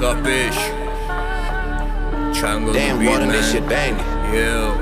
Chápeš? Chango Damn, the beat, water, man. this shit banging. Yeah.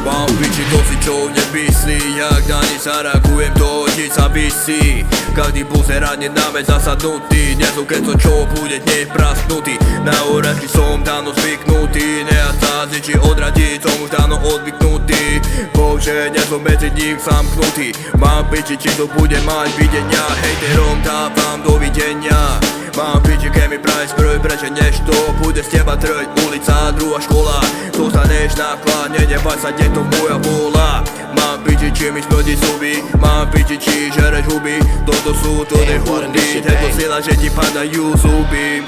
Mám piči, to si čo nemyslí, jak na ne zareagujem, to nič sa vysí. Každý buzerát nedáme zasadnutý, dnes keď som čo bude dnes prasknutý. Na urážky som dávno zvyknutý, nejak sa z ničí odradiť, som už dávno odvyknutý. Bože, dnes som medzi ním zamknutý. Mám piči, či to bude mať videnia, hejterom dávam dovidenia. Mám piči, keď mi praje sprv, prečo než to bude z teba trť, ulica, druhá škola. Dostaneš náklad, nenevaj sa, kde to moja bola. Mám piči, či mi smrdí zuby, mám piči, či žereš huby. Toto sú to nehudby, tento sila, že ti padajú zuby.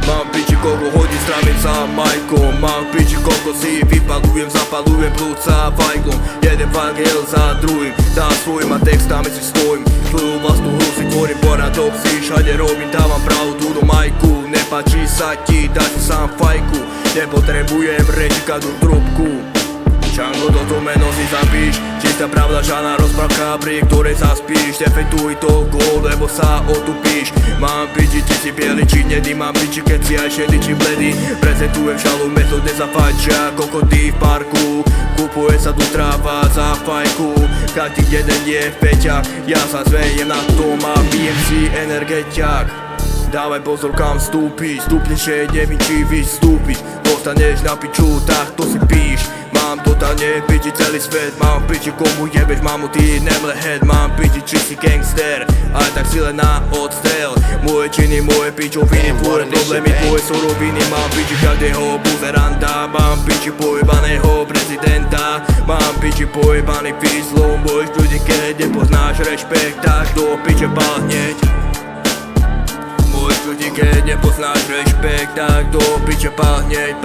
Mám piči, koľko hodín strávim sa majkom. Mám piči, koľko si vypalujem, zapalujem plúca fajkom. Jeden vangel za druhým, za svojima textami si stojím. Svoju vlastnú hru si tvorím, poradok si všade robím, dávam pravdu do majku. Nepáči sa ti, daj si sám fajku, nepotrebujem rečikadú trúbku. Chango, toto meno si zapíš, čistá pravda, žiadna rozprávka, pri ktorej zaspíš. Defektuj to gól, lebo sa otupíš. Mám piči, ti si bielý či nedý, mám piči, keď si aj šedý či bledý. Prezentujem šalu, mesto, kde sa fajčia kokody v parku. Kupuje sa tu tráva za fajku, každý jeden je v peťach. Ja sa zvejem na tom a pijem si energetiak. Dávaj pozor, kam vstúpiš, stupneš, nevím, či vystúpiš. Dostaneš na piču, tak to si píš. Mám totálne piči celý svet, mám piči, komu jebeš, mamu, ty nemlehead. Mám piči, či si gangster, aj tak si len na odstrel. Moje činy, moje pičoviny, tvoje problémy, tvoje suroviny. Mám piči každého buzeranta, mám piči pojebaného prezidenta. Mám piči pojebaný fízlom, môžeš ľudí, keď nepoznáš rešpekt, tak do piče bál hneď. Môžeš ľudí, keď nepoznáš rešpekt, tak do piče bál hneď,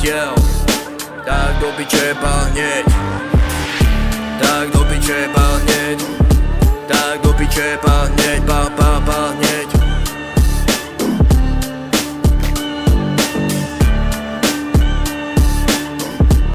yeah. Tak do piče bál hneď, tak do piče bál hneď, tak do piče bál hneď, bál hneď.